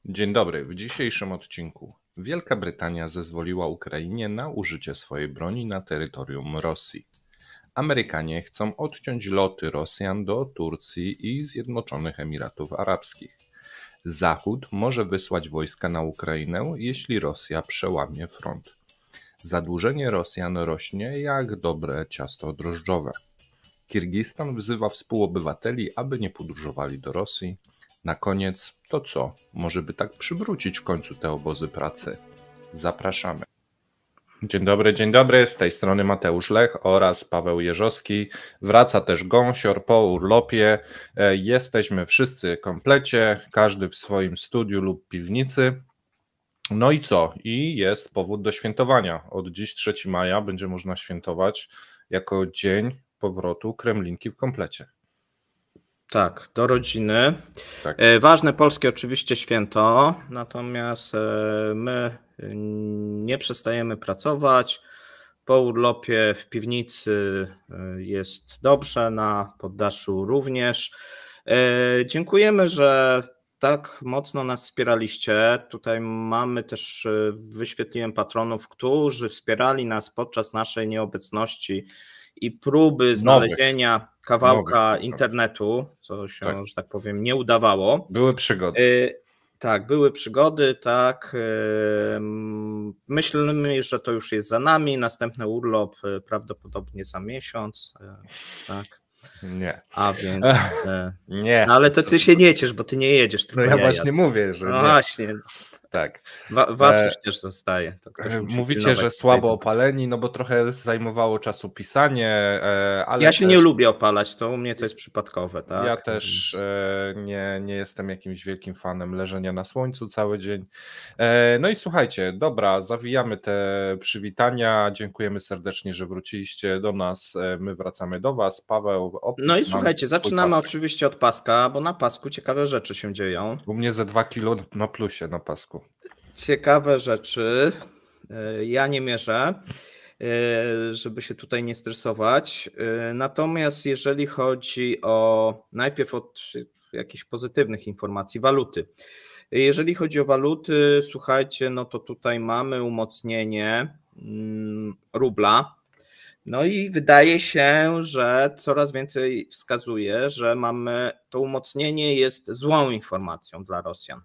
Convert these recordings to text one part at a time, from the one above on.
Dzień dobry. W dzisiejszym odcinku Wielka Brytania zezwoliła Ukrainie na użycie swojej broni na terytorium Rosji. Amerykanie chcą odciąć loty Rosjan do Turcji i Zjednoczonych Emiratów Arabskich. Zachód może wysłać wojska na Ukrainę, jeśli Rosja przełamie front. Zadłużenie Rosjan rośnie jak dobre ciasto drożdżowe. Kirgistan wzywa współobywateli, aby nie podróżowali do Rosji. Na koniec to co? Może by tak przywrócić w końcu te obozy pracy? Zapraszamy. Dzień dobry, z tej strony Mateusz Lech oraz Paweł Jeżowski. Wraca też Gąsior po urlopie. Jesteśmy wszyscy komplecie, każdy w swoim studiu lub piwnicy. No i co? I jest powód do świętowania. Od dziś 3 maja będzie można świętować jako dzień powrotu Kremlinki w komplecie. Tak, do rodziny. Tak. Ważne polskie oczywiście święto, natomiast my nie przestajemy pracować. Po urlopie w piwnicy jest dobrze, na poddaszu również. Dziękujemy, że tak mocno nas wspieraliście. Tutaj mamy też, wyświetliłem patronów, którzy wspierali nas podczas naszej nieobecności i próby znalezienia kawałka internetu, co się, tak, że tak powiem, nie udawało. Były przygody. Tak, były przygody, tak. Myślimy, że to już jest za nami. Następny urlop prawdopodobnie za miesiąc. Tak. Nie. A więc. Nie. No ale to ty się nie ciesz, bo ty nie jedziesz. No ja właśnie mówię, że. No nie. Właśnie. Tak. Wacuś też zostaje. Mówicie, że słabo opaleni, no bo trochę zajmowało czasu pisanie, ale ja się nie lubię opalać, to u mnie to jest przypadkowe, tak? Ja też nie jestem jakimś wielkim fanem leżenia na słońcu cały dzień. No i słuchajcie, dobra, zawijamy te przywitania, dziękujemy serdecznie, że wróciliście do nas, my wracamy do was. Paweł, no i słuchajcie, zaczynamy oczywiście od paska, bo na pasku ciekawe rzeczy się dzieją. U mnie ze 2 kilo na plusie na pasku. Ciekawe rzeczy, ja nie mierzę, żeby się tutaj nie stresować, natomiast jeżeli chodzi najpierw od jakichś pozytywnych informacji, waluty. Jeżeli chodzi o waluty, słuchajcie, no to tutaj mamy umocnienie rubla, no i wydaje się, że coraz więcej wskazuje, że to umocnienie jest złą informacją dla Rosjan.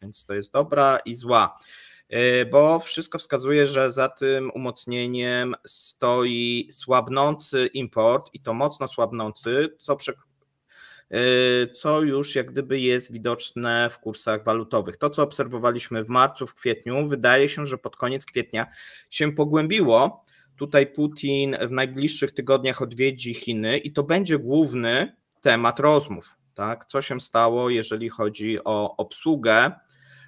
Więc to jest dobra i zła, bo wszystko wskazuje, że za tym umocnieniem stoi słabnący import i to mocno słabnący, co już jak gdyby jest widoczne w kursach walutowych. To, co obserwowaliśmy w marcu, w kwietniu, wydaje się, że pod koniec kwietnia się pogłębiło. Tutaj Putin w najbliższych tygodniach odwiedzi Chiny i to będzie główny temat rozmów. Tak? Co się stało, jeżeli chodzi o obsługę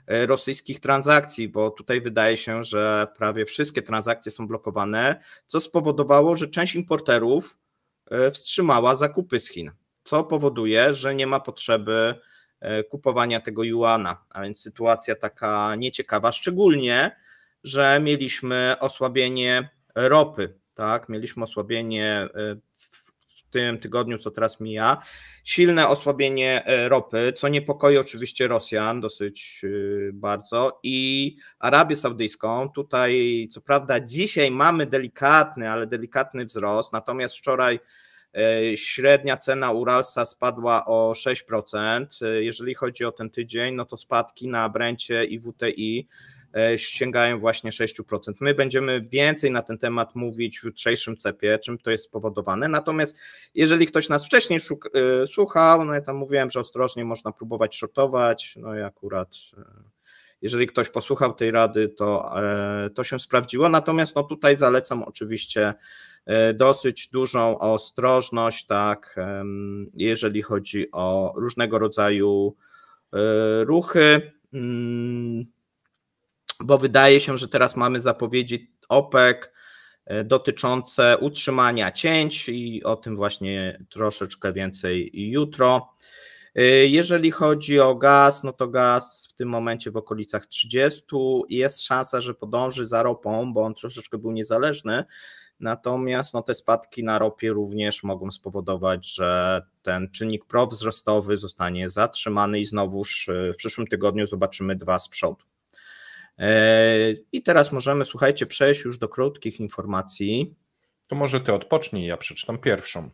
rosyjskich transakcji, bo tutaj wydaje się, że prawie wszystkie transakcje są blokowane, co spowodowało, że część importerów wstrzymała zakupy z Chin, co powoduje, że nie ma potrzeby kupowania tego juana, a więc sytuacja taka nieciekawa, szczególnie, że mieliśmy osłabienie ropy, tak, mieliśmy osłabienie w tym tygodniu, co teraz mija, silne osłabienie ropy, co niepokoi oczywiście Rosjan dosyć bardzo i Arabię Saudyjską. Tutaj co prawda dzisiaj mamy delikatny wzrost, natomiast wczoraj średnia cena Uralsa spadła o 6%. Jeżeli chodzi o ten tydzień, no to spadki na Brencie i WTI sięgają właśnie 6%. My będziemy więcej na ten temat mówić w jutrzejszym cepie, czym to jest spowodowane. Natomiast jeżeli ktoś nas wcześniej słuchał, no ja tam mówiłem, że ostrożnie można próbować shortować, no i akurat jeżeli ktoś posłuchał tej rady, to się sprawdziło. Natomiast no tutaj zalecam oczywiście dosyć dużą ostrożność, tak, jeżeli chodzi o różnego rodzaju ruchy, bo wydaje się, że teraz mamy zapowiedzi OPEC dotyczące utrzymania cięć i o tym właśnie troszeczkę więcej jutro. Jeżeli chodzi o gaz, no to gaz w tym momencie w okolicach 30, jest szansa, że podąży za ropą, bo on troszeczkę był niezależny, Natomiast te spadki na ropie również mogą spowodować, że ten czynnik prowzrostowy zostanie zatrzymany i znowuż w przyszłym tygodniu zobaczymy 2 z przodu. I teraz możemy, słuchajcie, przejść już do krótkich informacji. To może ty odpocznij, ja przeczytam pierwszą.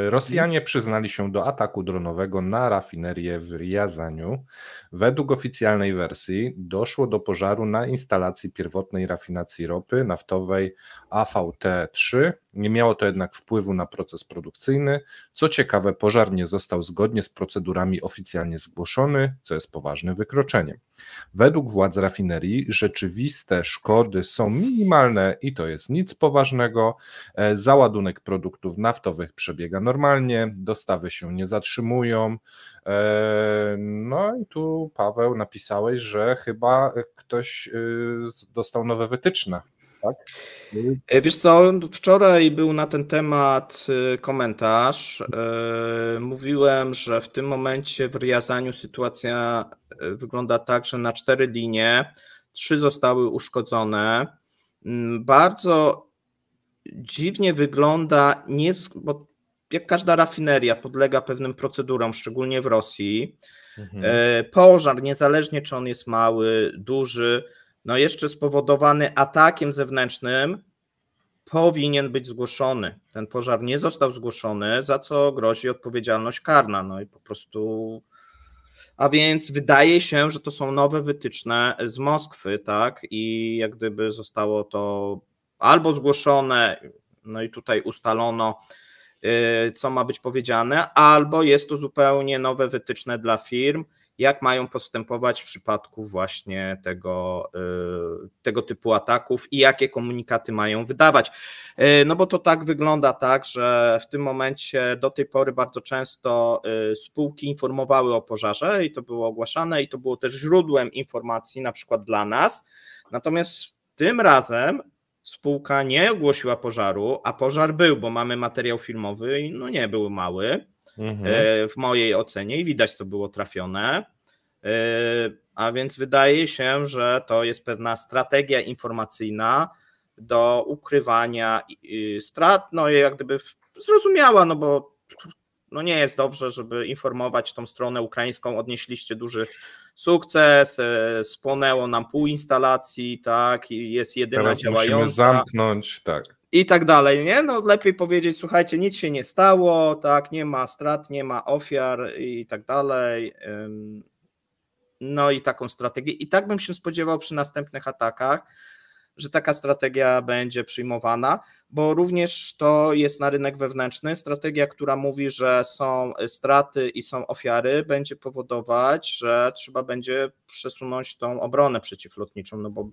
Rosjanie przyznali się do ataku dronowego na rafinerię w Riazaniu. Według oficjalnej wersji doszło do pożaru na instalacji pierwotnej rafinacji ropy naftowej AVT3. Nie miało to jednak wpływu na proces produkcyjny. Co ciekawe, pożar nie został zgodnie z procedurami oficjalnie zgłoszony, co jest poważnym wykroczeniem. Według władz rafinerii rzeczywiste szkody są minimalne i to jest nic poważnego. Załadunek produktów naftowych przebiega normalnie, dostawy się nie zatrzymują. No i tu, Paweł, napisałeś, że chyba ktoś dostał nowe wytyczne. Tak? Wiesz co, wczoraj był na ten temat komentarz. Mówiłem, że w tym momencie w Riazaniu sytuacja wygląda tak, że na 4 linie 3 zostały uszkodzone. Bardzo dziwnie wygląda, bo jak każda rafineria podlega pewnym procedurom, szczególnie w Rosji. Pożar, niezależnie czy on jest mały, duży, jeszcze spowodowany atakiem zewnętrznym, powinien być zgłoszony. Ten pożar nie został zgłoszony, za co grozi odpowiedzialność karna. I po prostu. A więc wydaje się, że to są nowe wytyczne z Moskwy, tak? I jak gdyby zostało to albo zgłoszone, i tutaj ustalono, co ma być powiedziane, albo jest to zupełnie nowe wytyczne dla firm, jak mają postępować w przypadku właśnie tego typu ataków i jakie komunikaty mają wydawać. Bo to tak wygląda, tak, że w tym momencie do tej pory bardzo często spółki informowały o pożarze i to było ogłaszane i to było też źródłem informacji, na przykład dla nas. Natomiast tym razem spółka nie ogłosiła pożaru, a pożar był, bo mamy materiał filmowy i nie był mały. W mojej ocenie i widać, co było trafione, a więc wydaje się, że to jest pewna strategia informacyjna do ukrywania strat, jak gdyby zrozumiała, bo nie jest dobrze, żeby informować tą stronę ukraińską, odnieśliście duży sukces, spłonęło nam pół instalacji, tak, i jest jedyna teraz działająca. Musimy zamknąć, tak. I tak dalej, nie? Lepiej powiedzieć, słuchajcie, nic się nie stało, tak, nie ma strat, nie ma ofiar i tak dalej. I taką strategię. I tak bym się spodziewał przy następnych atakach, że taka strategia będzie przyjmowana, bo również to jest na rynek wewnętrzny. Strategia, która mówi, że są straty i są ofiary, będzie powodować, że trzeba będzie przesunąć tą obronę przeciwlotniczą, bo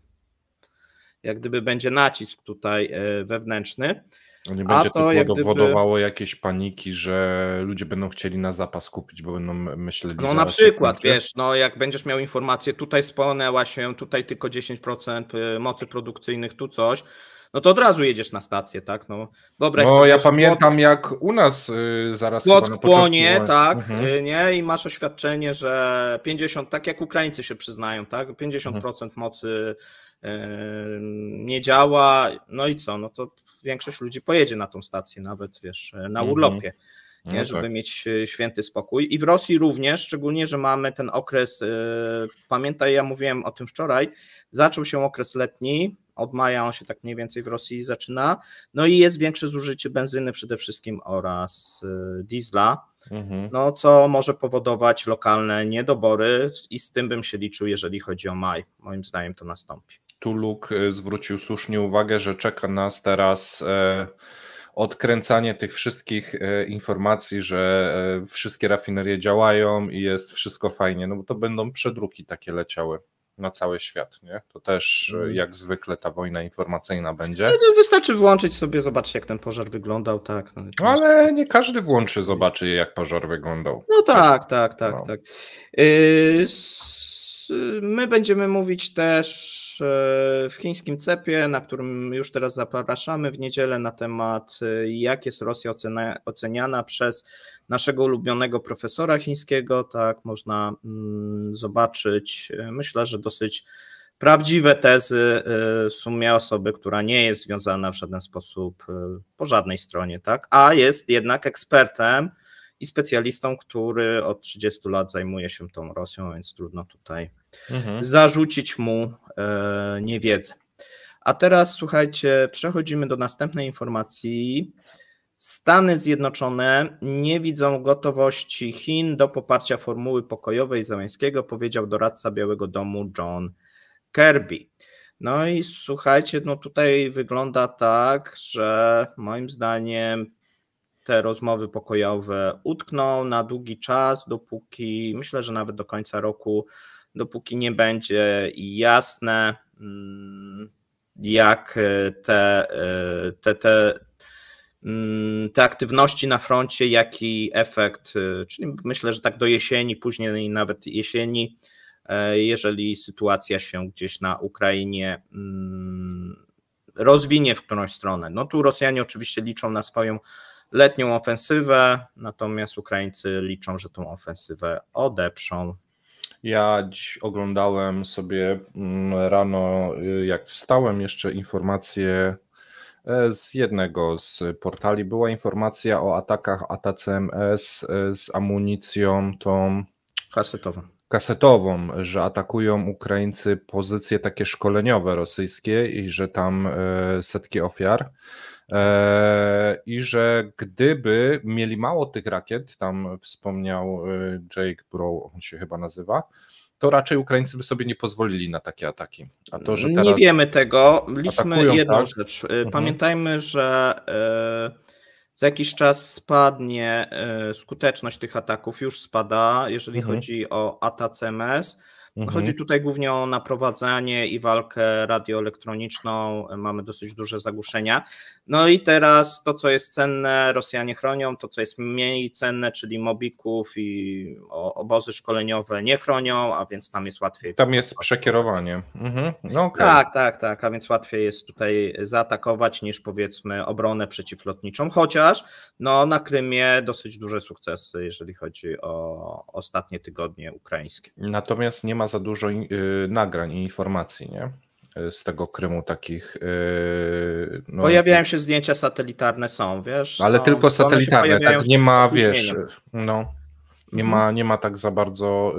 jak gdyby będzie nacisk tutaj wewnętrzny. Nie będzie to powodowało jakiejś paniki, że ludzie będą chcieli na zapas kupić, bo będą myśleli... na przykład, wiesz, jak będziesz miał informację, tutaj spłonęła się, tutaj tylko 10% mocy produkcyjnych, tu coś, to od razu jedziesz na stację, tak? Wyobraź sobie, ja pamiętam, jak u nas zaraz Płock płonie, tak, nie? I masz oświadczenie, że 50%, tak jak Ukraińcy się przyznają, tak? 50% mocy nie działa, i co? To większość ludzi pojedzie na tą stację, nawet wiesz, na urlopie, nie? Żeby mieć święty spokój. I w Rosji również, szczególnie, że mamy ten okres, pamiętaj, ja mówiłem o tym wczoraj, zaczął się okres letni, od maja on się tak mniej więcej w Rosji zaczyna, i jest większe zużycie benzyny przede wszystkim oraz diesla, co może powodować lokalne niedobory i z tym bym się liczył, jeżeli chodzi o maj. Moim zdaniem to nastąpi. Tu Luke zwrócił słusznie uwagę, że czeka nas teraz odkręcanie tych wszystkich informacji, że wszystkie rafinerie działają i jest wszystko fajnie, bo to będą przedruki takie leciały na cały świat, nie? To też jak zwykle ta wojna informacyjna będzie. Wystarczy włączyć sobie, zobaczyć, jak ten pożar wyglądał, tak. Ale nie każdy włączy, zobaczy, jak pożar wyglądał. Tak. My będziemy mówić też w chińskim CEP-ie, na którym już teraz zapraszamy w niedzielę, na temat, jak jest Rosja oceniana przez naszego ulubionego profesora chińskiego. Tak, można zobaczyć, myślę, że dosyć prawdziwe tezy w sumie osoby, która nie jest związana w żaden sposób po żadnej stronie, tak? A jest jednak ekspertem i specjalistą, który od 30 lat zajmuje się tą Rosją, więc trudno tutaj zarzucić mu niewiedzę. A teraz słuchajcie, przechodzimy do następnej informacji. Stany Zjednoczone nie widzą gotowości Chin do poparcia formuły pokojowej Zełenskiego, powiedział doradca Białego Domu John Kirby. No i słuchajcie, no tutaj wygląda tak, że moim zdaniem te rozmowy pokojowe utkną na długi czas, dopóki, myślę, że nawet do końca roku, dopóki nie będzie jasne, jak te aktywności na froncie, jaki efekt, czyli myślę, że tak do jesieni, później nawet jesieni, jeżeli sytuacja się gdzieś na Ukrainie rozwinie w którąś stronę. No tu Rosjanie oczywiście liczą na swoją letnią ofensywę, natomiast Ukraińcy liczą, że tą ofensywę odeprzą. Ja dziś oglądałem sobie rano, jak wstałem, jeszcze informacje z jednego z portali. Była informacja o atakach ATACMS z amunicją tą kasetową, że atakują Ukraińcy pozycje takie szkoleniowe rosyjskie i że tam setki ofiar. I że gdyby mieli mało tych rakiet, tam wspomniał Jake Brow, on się chyba nazywa, to raczej Ukraińcy by sobie nie pozwolili na takie ataki. A to, że teraz nie wiemy tego, liczmy jedną tak? rzecz. Pamiętajmy, że za jakiś czas spadnie skuteczność tych ataków, już spada, jeżeli chodzi o ATACMS. Chodzi tutaj głównie o naprowadzanie i walkę radioelektroniczną, mamy dosyć duże zagłuszenia. No i teraz to, co jest cenne, Rosjanie chronią, to, co jest mniej cenne, czyli mobików i obozy szkoleniowe nie chronią, a więc tam jest łatwiej. Tam jest przekierowanie. No okay. Tak, a więc łatwiej jest tutaj zaatakować niż powiedzmy obronę przeciwlotniczą, chociaż no, na Krymie dosyć duże sukcesy, jeżeli chodzi o ostatnie tygodnie ukraińskie. Natomiast nie ma za dużo nagrań i informacji, nie? Z tego Krymu takich. No, pojawiają się zdjęcia satelitarne, są, wiesz? Ale tylko satelitarne, tak nie ma, wiesz, no. Nie ma tak za bardzo.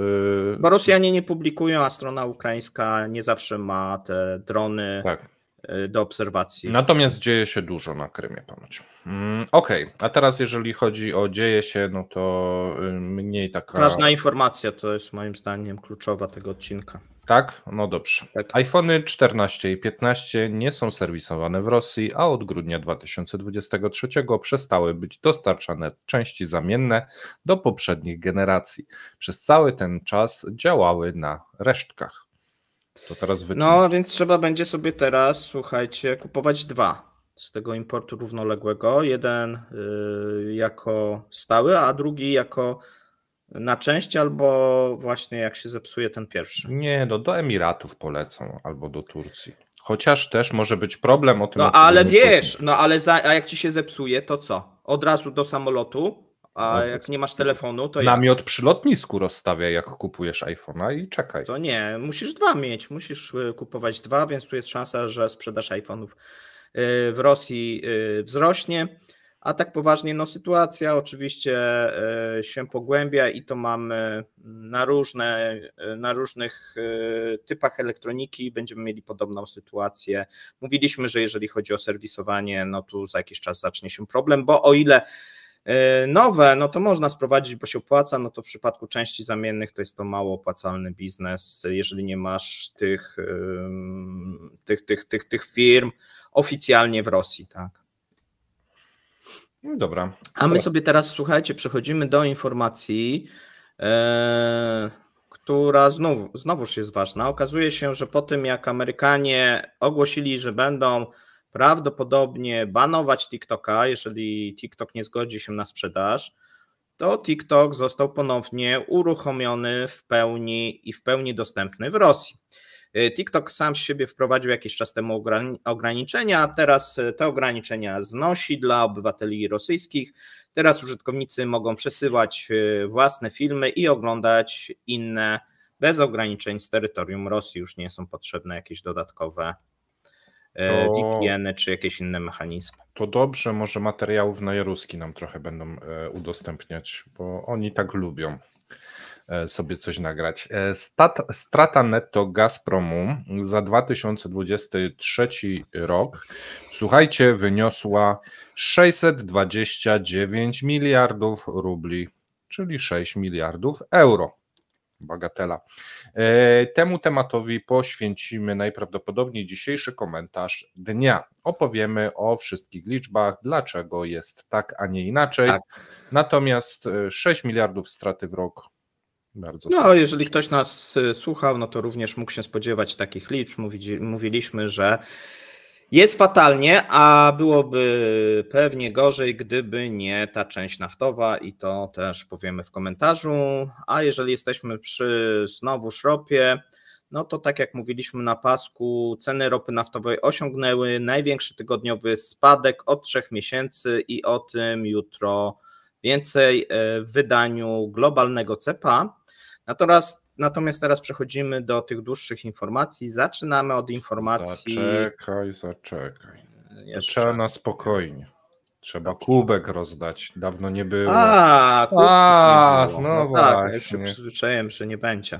Bo Rosjanie nie publikują, a strona ukraińska nie zawsze ma te drony do obserwacji. Natomiast dzieje się dużo na Krymie ponoć. Okej, a teraz jeżeli chodzi o dzieje się, no to mniej taka. Ważna informacja, to jest moim zdaniem kluczowa tego odcinka. Tak? No dobrze. Tak. iPhony 14 i 15 nie są serwisowane w Rosji, a od grudnia 2023 przestały być dostarczane części zamienne do poprzednich generacji. Przez cały ten czas działały na resztkach. To teraz no więc trzeba będzie sobie teraz, słuchajcie, kupować dwa z tego importu równoległego. Jeden jako stały, a drugi jako na część, albo właśnie jak się zepsuje ten pierwszy. Nie, no do Emiratów polecą albo do Turcji. Chociaż też może być problem o tym. No ale wiesz, no ale a jak ci się zepsuje, to co? Od razu do samolotu, a jak nie masz telefonu, to namiot przy lotnisku rozstawiaj, jak kupujesz iPhone'a i czekaj. To nie, musisz dwa mieć, musisz kupować dwa, więc tu jest szansa, że sprzedaż iPhone'ów w Rosji wzrośnie. A tak poważnie, no sytuacja oczywiście się pogłębia i to mamy na różnych typach elektroniki będziemy mieli podobną sytuację. Mówiliśmy, że jeżeli chodzi o serwisowanie, no tu za jakiś czas zacznie się problem, bo o ile nowe, no to można sprowadzić, bo się opłaca, no to w przypadku części zamiennych to jest to mało opłacalny biznes, jeżeli nie masz tych firm oficjalnie w Rosji, tak. Dobra. A my sobie teraz, słuchajcie, przechodzimy do informacji, która znowuż jest ważna. Okazuje się, że po tym jak Amerykanie ogłosili, że będą prawdopodobnie banować TikToka, jeżeli TikTok nie zgodzi się na sprzedaż, to TikTok został ponownie uruchomiony w pełni dostępny w Rosji. TikTok sam z siebie wprowadził jakiś czas temu ograniczenia, a teraz te ograniczenia znosi dla obywateli rosyjskich. Teraz użytkownicy mogą przesyłać własne filmy i oglądać inne bez ograniczeń z terytorium Rosji. Już nie są potrzebne jakieś dodatkowe VPN-y czy jakieś inne mechanizmy. To dobrze, może materiałów na Jaruski nam trochę będą udostępniać, bo oni tak lubią sobie coś nagrać. Strata netto Gazpromu za 2023 rok, słuchajcie, wyniosła 629 miliardów rubli, czyli 6 miliardów euro. Bagatela. Temu tematowi poświęcimy najprawdopodobniej dzisiejszy komentarz dnia. Opowiemy o wszystkich liczbach, dlaczego jest tak, a nie inaczej. Tak. Natomiast 6 miliardów straty w rok. Bardzo serdecznie. Jeżeli ktoś nas słuchał, no to również mógł się spodziewać takich liczb. Mówiliśmy, że jest fatalnie, a byłoby pewnie gorzej, gdyby nie ta część naftowa i to też powiemy w komentarzu. A jeżeli jesteśmy przy znowu ropie, no to tak jak mówiliśmy na pasku, ceny ropy naftowej osiągnęły największy tygodniowy spadek od 3 miesięcy i o tym jutro więcej w wydaniu globalnego CEPA. Natomiast teraz przechodzimy do tych dłuższych informacji. Zaczynamy od informacji... Zaczekaj. Trzeba na spokojnie. Trzeba kubek rozdać. Dawno nie było. Nie było. No tak, właśnie. ja się przyzwyczaiłem, że nie będzie.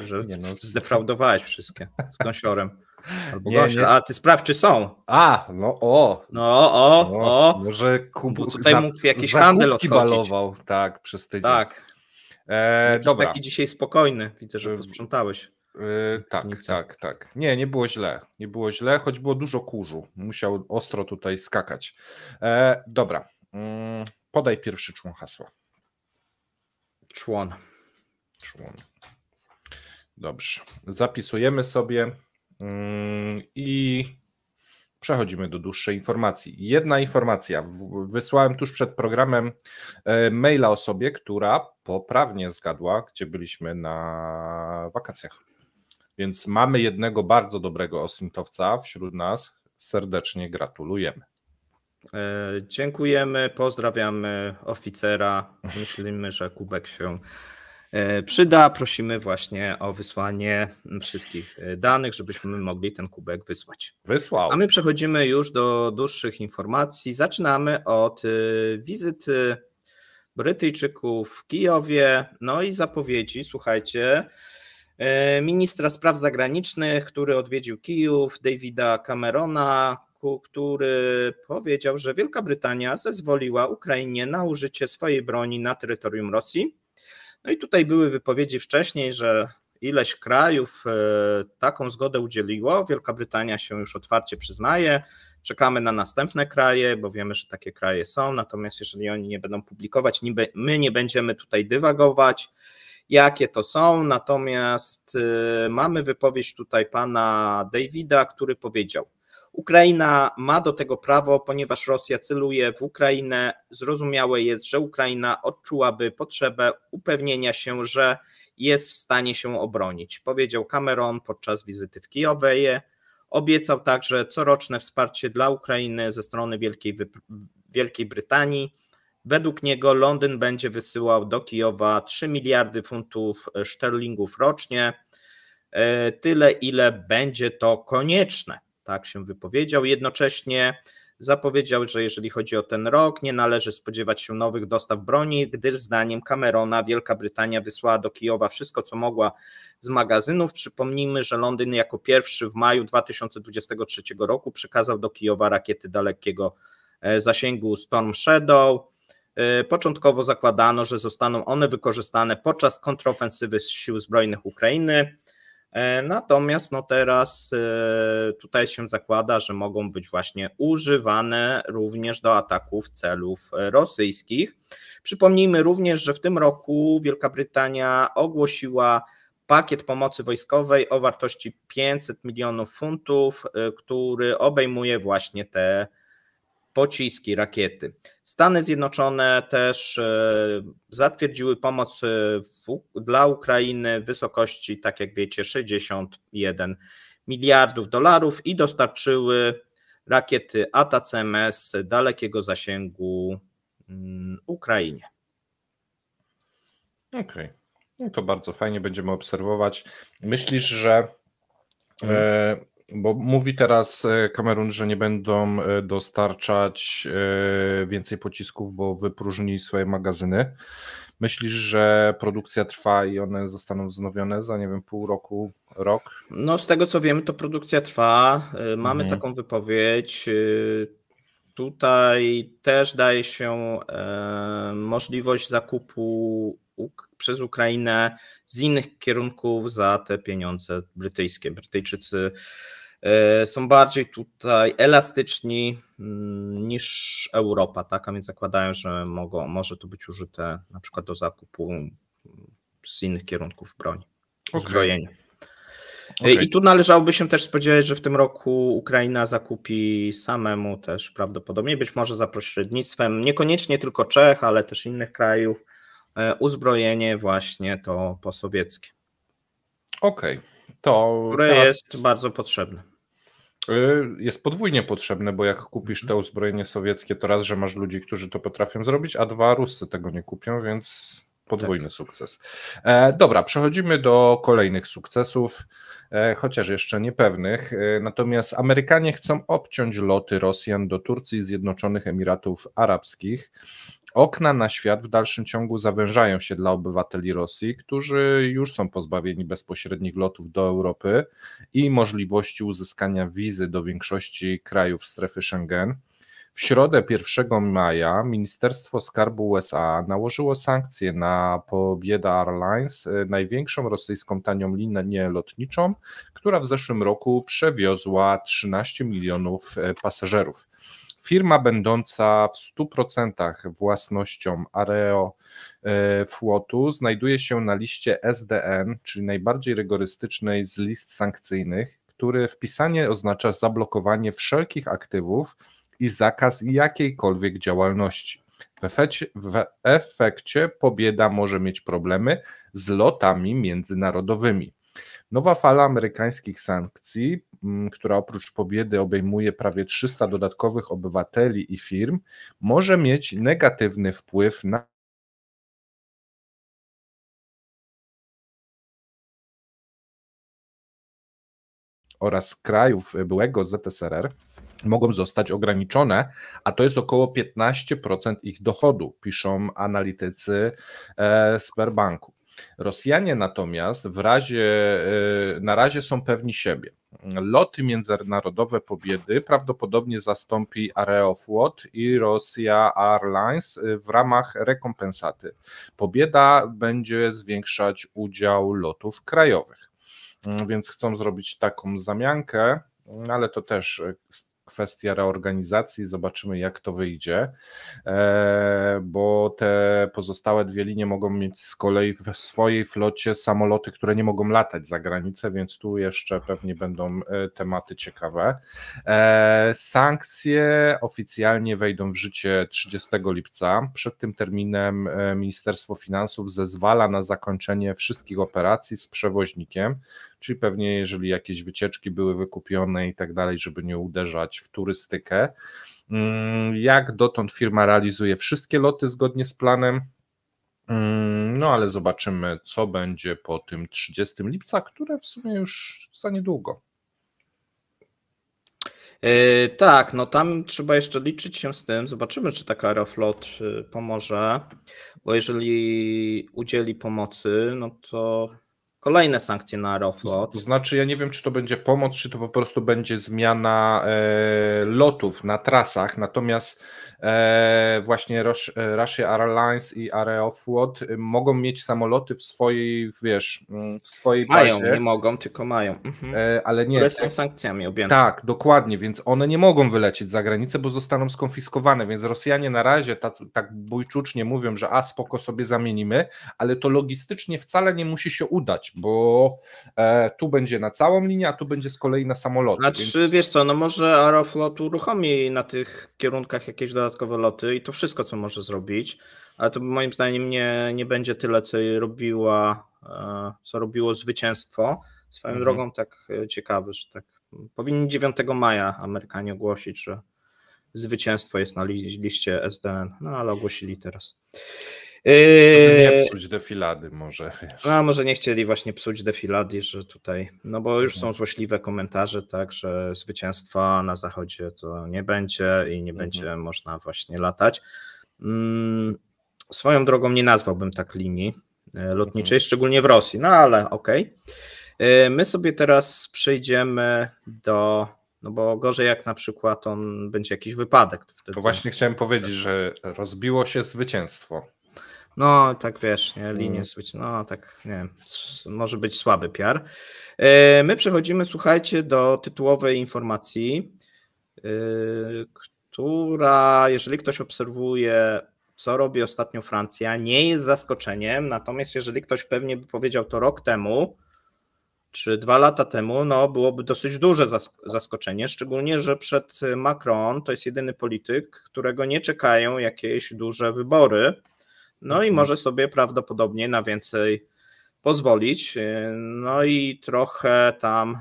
Że zdefraudowałeś wszystkie z gąsiorem. Albo Gosia. A ty sprawdź, czy są. Może tutaj mógł jakiś handel odchodzić. Balował, tak, przez tydzień. Tak. Dobra. Taki dzisiaj spokojny. Widzę, że posprzątałeś. Tak. Nie było źle. Nie było źle, choć było dużo kurzu. Musiał ostro tutaj skakać. Dobra. Podaj pierwszy człon hasła. Człon. Dobrze. Zapisujemy sobie i przechodzimy do dłuższej informacji. Jedna informacja. Wysłałem tuż przed programem maila osobie, która poprawnie zgadła, gdzie byliśmy na wakacjach. Więc mamy jednego bardzo dobrego osintowca wśród nas. Serdecznie gratulujemy. Dziękujemy, pozdrawiamy oficera. Myślimy, że kubek się przyda. Prosimy właśnie o wysłanie wszystkich danych, żebyśmy mogli ten kubek wysłać. Wysłał. A my przechodzimy już do dłuższych informacji. Zaczynamy od wizyty Brytyjczyków w Kijowie, no i zapowiedzi, słuchajcie, ministra spraw zagranicznych, który odwiedził Kijów, Davida Camerona, który powiedział, że Wielka Brytania zezwoliła Ukrainie na użycie swojej broni na terytorium Rosji. No i tutaj były wypowiedzi wcześniej, że ileś krajów taką zgodę udzieliło. Wielka Brytania się już otwarcie przyznaje. Czekamy na następne kraje, bo wiemy, że takie kraje są. Natomiast jeżeli oni nie będą publikować, my nie będziemy tutaj dywagować, jakie to są. Natomiast mamy wypowiedź tutaj pana Davida, który powiedział: Ukraina ma do tego prawo, ponieważ Rosja celuje w Ukrainę. Zrozumiałe jest, że Ukraina odczułaby potrzebę upewnienia się, że jest w stanie się obronić, powiedział Cameron podczas wizyty w Kijowie. Obiecał także coroczne wsparcie dla Ukrainy ze strony Wielkiej Brytanii. Według niego Londyn będzie wysyłał do Kijowa 3 miliardy funtów szterlingów rocznie, tyle ile będzie to konieczne. Tak się wypowiedział. Jednocześnie zapowiedział, że jeżeli chodzi o ten rok, nie należy spodziewać się nowych dostaw broni, gdyż zdaniem Camerona Wielka Brytania wysłała do Kijowa wszystko, co mogła z magazynów. Przypomnijmy, że Londyn jako pierwszy w maju 2023 roku przekazał do Kijowa rakiety dalekiego zasięgu Storm Shadow. Początkowo zakładano, że zostaną one wykorzystane podczas kontrofensywy sił zbrojnych Ukrainy. Natomiast teraz tutaj się zakłada, że mogą być właśnie używane również do ataków celów rosyjskich. Przypomnijmy również, że w tym roku Wielka Brytania ogłosiła pakiet pomocy wojskowej o wartości 500 milionów funtów, który obejmuje właśnie te pociski, rakiety. Stany Zjednoczone też zatwierdziły pomoc dla Ukrainy w wysokości, tak jak wiecie, 61 miliardów dolarów i dostarczyły rakiety ATACMS dalekiego zasięgu Ukrainie. Okej. No to bardzo fajnie, będziemy obserwować. Myślisz, że bo mówi teraz Kamerun, że nie będą dostarczać więcej pocisków, bo wypróżnili swoje magazyny. Myślisz, że produkcja trwa i one zostaną wznowione za, nie wiem, pół roku, rok? No z tego co wiemy, to produkcja trwa. Mamy taką wypowiedź. Tutaj też daje się możliwość zakupu przez Ukrainę z innych kierunków za te pieniądze brytyjskie. Brytyjczycy są bardziej tutaj elastyczni niż Europa, tak? A więc zakładają, że może to być użyte na przykład do zakupu z innych kierunków broni, uzbrojenia. Okay. I tu należałoby się też spodziewać, że w tym roku Ukraina zakupi samemu też prawdopodobnie, być może za pośrednictwem niekoniecznie tylko Czech, ale też innych krajów, uzbrojenie właśnie to posowieckie. Okej. Które jest bardzo potrzebne. Jest podwójnie potrzebne, bo jak kupisz to uzbrojenie sowieckie, to raz, że masz ludzi, którzy to potrafią zrobić, a dwa, Ruscy tego nie kupią, więc podwójny sukces. Dobra, przechodzimy do kolejnych sukcesów, chociaż jeszcze niepewnych. Natomiast Amerykanie chcą obciąć loty Rosjan do Turcji i Zjednoczonych Emiratów Arabskich. Okna na świat w dalszym ciągu zawężają się dla obywateli Rosji, którzy już są pozbawieni bezpośrednich lotów do Europy i możliwości uzyskania wizy do większości krajów strefy Schengen. W środę 1 maja Ministerstwo Skarbu USA nałożyło sankcje na Pobieda Airlines, największą rosyjską tanią linię lotniczą, która w zeszłym roku przewiozła 13 milionów pasażerów. Firma będąca w 100% własnością Aeroflotu znajduje się na liście SDN, czyli najbardziej rygorystycznej z list sankcyjnych, który wpisanie oznacza zablokowanie wszelkich aktywów i zakaz jakiejkolwiek działalności. W efekcie Pobieda może mieć problemy z lotami międzynarodowymi. Nowa fala amerykańskich sankcji, która oprócz Pobiedy obejmuje prawie 300 dodatkowych obywateli i firm, może mieć negatywny wpływ na oraz krajów byłego ZSRR mogą zostać ograniczone, a to jest około 15% ich dochodu, piszą analitycy Sberbanku. Rosjanie natomiast na razie są pewni siebie. Loty międzynarodowe Pobiedy prawdopodobnie zastąpi Aeroflot i Russia Airlines w ramach rekompensaty. Pobieda będzie zwiększać udział lotów krajowych, więc chcą zrobić taką zamiankę, ale to też kwestia reorganizacji, zobaczymy jak to wyjdzie, bo te pozostałe dwie linie mogą mieć z kolei w swojej flocie samoloty, które nie mogą latać za granicę, więc tu jeszcze pewnie będą tematy ciekawe. Sankcje oficjalnie wejdą w życie 30 lipca. Przed tym terminem Ministerstwo Finansów zezwala na zakończenie wszystkich operacji z przewoźnikiem, czyli pewnie jeżeli jakieś wycieczki były wykupione i tak dalej, żeby nie uderzać w turystykę. Jak dotąd firma realizuje wszystkie loty zgodnie z planem, no ale zobaczymy, co będzie po tym 30 lipca, które w sumie już za niedługo. Tak, no tam trzeba jeszcze liczyć się z tym, zobaczymy, czy taka Aeroflot pomoże, bo jeżeli udzieli pomocy, no to kolejne sankcje na Aeroflot. To znaczy, ja nie wiem, czy to będzie pomoc, czy to po prostu będzie zmiana lotów na trasach, natomiast właśnie Russia Airlines i Aeroflot mogą mieć samoloty w swojej, w swojej bazie. Mają, nie mogą, tylko mają. Ale nie. Które są sankcjami objęte. Tak, dokładnie, więc one nie mogą wylecieć za granicę, bo zostaną skonfiskowane, więc Rosjanie na razie tak bujczucznie mówią, że spoko sobie zamienimy, ale to logistycznie wcale nie musi się udać, bo tu będzie na całą linię, a tu będzie z kolei na samoloty. Znaczy, więc... wiesz co, no może Aeroflot uruchomi na tych kierunkach jakieś dodatkowe loty i to wszystko, co może zrobić, ale to moim zdaniem nie będzie tyle, co robiło zwycięstwo. Swoją drogą tak ciekawe, że tak powinni 9 maja Amerykanie ogłosić, że zwycięstwo jest na liście SDN, no ale ogłosili teraz. Żeby nie psuć defilady może. Wiesz. No, może nie chcieli właśnie psuć defilady, że tutaj, no bo już są złośliwe komentarze, tak, że zwycięstwa na zachodzie to nie będzie i nie będzie można właśnie latać. Swoją drogą nie nazwałbym tak linii lotniczej, szczególnie w Rosji, no ale okej. My sobie teraz przejdziemy do, no bo gorzej jak na przykład on będzie jakiś wypadek. Wtedy... To właśnie chciałem powiedzieć, że rozbiło się zwycięstwo. No tak wiesz, nie, linie no tak nie wiem, może być słaby PR. My przechodzimy, słuchajcie, do tytułowej informacji, która, jeżeli ktoś obserwuje, co robi ostatnio Francja, nie jest zaskoczeniem, natomiast jeżeli ktoś pewnie by powiedział to rok temu, czy 2 lata temu, no byłoby dosyć duże zaskoczenie, szczególnie, że przed Macron to jest jedyny polityk, którego nie czekają jakieś duże wybory, no i może sobie prawdopodobnie na więcej pozwolić. No i trochę tam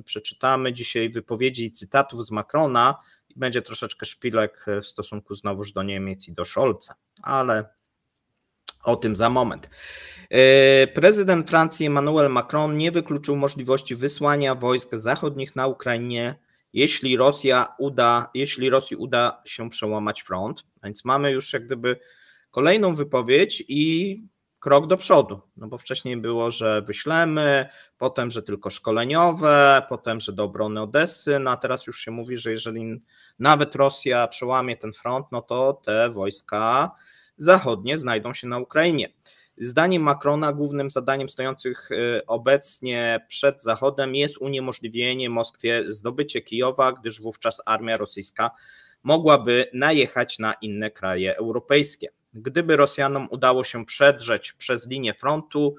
przeczytamy dzisiaj wypowiedzi i cytatów z Macrona i będzie troszeczkę szpilek w stosunku znowuż do Niemiec i do Scholza, ale o tym za moment. Prezydent Francji Emmanuel Macron nie wykluczył możliwości wysłania wojsk zachodnich na Ukrainie, jeśli Rosji uda się przełamać front. Więc mamy już jak gdyby kolejną wypowiedź i krok do przodu, no bo wcześniej było, że wyślemy, potem, że tylko szkoleniowe, potem, że do obrony Odessy, no a teraz już się mówi, że jeżeli nawet Rosja przełamie ten front, no to te wojska zachodnie znajdą się na Ukrainie. Zdaniem Macrona głównym zadaniem stojących obecnie przed Zachodem jest uniemożliwienie Moskwie zdobycie Kijowa, gdyż wówczas armia rosyjska mogłaby najechać na inne kraje europejskie. Gdyby Rosjanom udało się przedrzeć przez linię frontu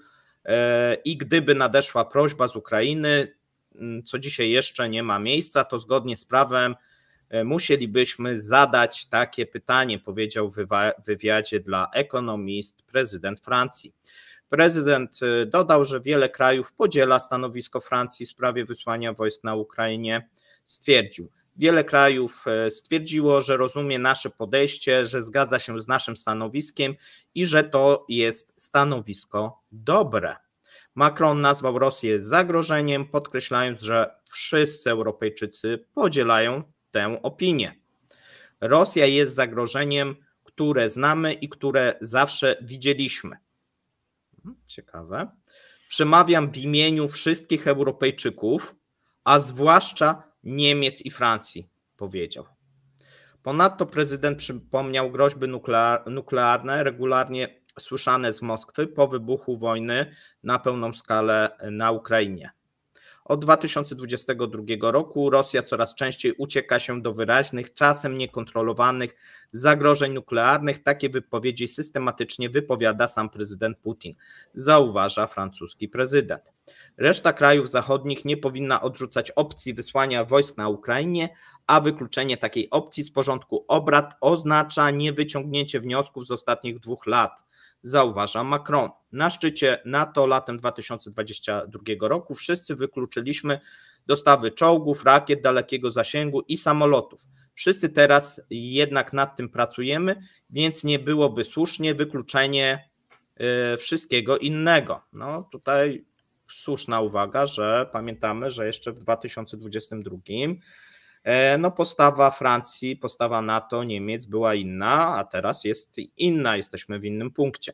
i gdyby nadeszła prośba z Ukrainy, co dzisiaj jeszcze nie ma miejsca, to zgodnie z prawem musielibyśmy zadać takie pytanie, powiedział w wywiadzie dla Economist prezydent Francji. Prezydent dodał, że wiele krajów podziela stanowisko Francji w sprawie wysłania wojsk na Ukrainie. Stwierdził, wiele krajów stwierdziło, że rozumie nasze podejście, że zgadza się z naszym stanowiskiem i że to jest stanowisko dobre. Macron nazwał Rosję zagrożeniem, podkreślając, że wszyscy Europejczycy podzielają tę opinię. Rosja jest zagrożeniem, które znamy i które zawsze widzieliśmy. Ciekawe. Przemawiam w imieniu wszystkich Europejczyków, a zwłaszcza Niemiec i Francji, powiedział. Ponadto prezydent przypomniał groźby nuklearne regularnie słyszane z Moskwy po wybuchu wojny na pełną skalę na Ukrainie. Od 2022 roku Rosja coraz częściej ucieka się do wyraźnych, czasem niekontrolowanych zagrożeń nuklearnych. Takie wypowiedzi systematycznie wypowiada sam prezydent Putin, zauważa francuski prezydent. Reszta krajów zachodnich nie powinna odrzucać opcji wysłania wojsk na Ukrainie, a wykluczenie takiej opcji z porządku obrad oznacza niewyciągnięcie wniosków z ostatnich 2 lat, zauważa Macron. Na szczycie NATO latem 2022 roku wszyscy wykluczyliśmy dostawy czołgów, rakiet dalekiego zasięgu i samolotów. Wszyscy teraz jednak nad tym pracujemy, więc nie byłoby słusznie wykluczenie wszystkiego innego. No tutaj słuszna uwaga, że pamiętamy, że jeszcze w 2022 no postawa Francji, postawa NATO, Niemiec była inna, a teraz jest inna, jesteśmy w innym punkcie.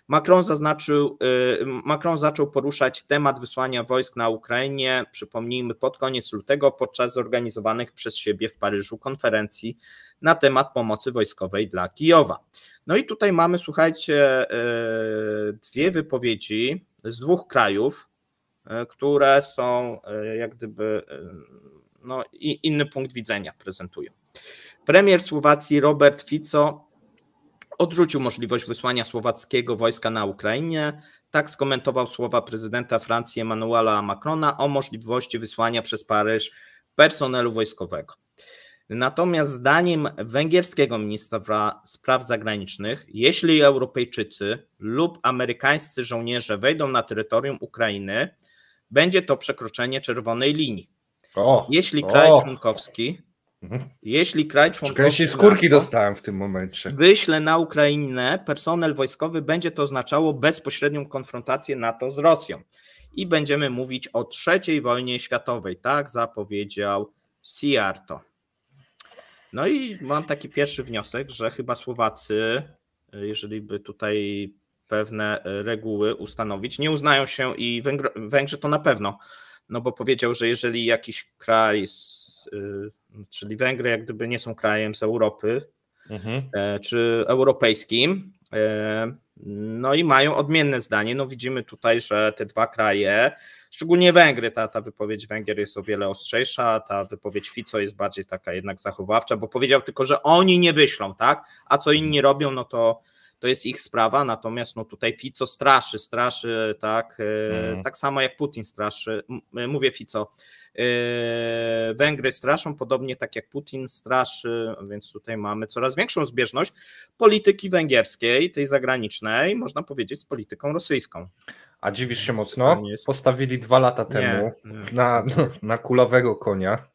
Macron zaczął poruszać temat wysłania wojsk na Ukrainie, przypomnijmy, pod koniec lutego podczas zorganizowanych przez siebie w Paryżu konferencji na temat pomocy wojskowej dla Kijowa. No i tutaj mamy, słuchajcie, 2 wypowiedzi z 2 krajów, które są jak gdyby no, inny punkt widzenia prezentują. Premier Słowacji Robert Fico odrzucił możliwość wysłania słowackiego wojska na Ukrainie. Tak skomentował słowa prezydenta Francji Emmanuela Macrona o możliwości wysłania przez Paryż personelu wojskowego. Natomiast zdaniem węgierskiego ministra spraw zagranicznych, jeśli Europejczycy lub amerykańscy żołnierze wejdą na terytorium Ukrainy, będzie to przekroczenie czerwonej linii. Jeśli kraj członkowski Jeśli kraj członkowski Częściej skórki NATO dostałem w tym momencie. wyśle na Ukrainę personel wojskowy, będzie to oznaczało bezpośrednią konfrontację NATO z Rosją. I będziemy mówić o III wojnie światowej, tak zapowiedział Siarto. No i mam taki pierwszy wniosek, że chyba Słowacy, jeżeli by tutaj pewne reguły ustanowić, nie uznają się i Węgrzy to na pewno, no bo powiedział, że jeżeli jakiś kraj, czyli Węgry jak gdyby nie są krajem z Europy, czy europejskim, no i mają odmienne zdanie. No widzimy tutaj, że te dwa kraje, szczególnie Węgry, ta wypowiedź Węgier jest o wiele ostrzejsza, ta wypowiedź Fico jest bardziej taka jednak zachowawcza, bo powiedział tylko, że oni nie wyślą, tak? A co inni robią, no to jest ich sprawa, natomiast no tutaj Fico straszy, tak? Tak samo jak Putin straszy, mówię Fico, Węgry straszą, podobnie tak jak Putin straszy, więc tutaj mamy coraz większą zbieżność polityki węgierskiej, tej zagranicznej, można powiedzieć, z polityką rosyjską. A dziwisz się mocno? Postawili 2 lata temu na kulawego konia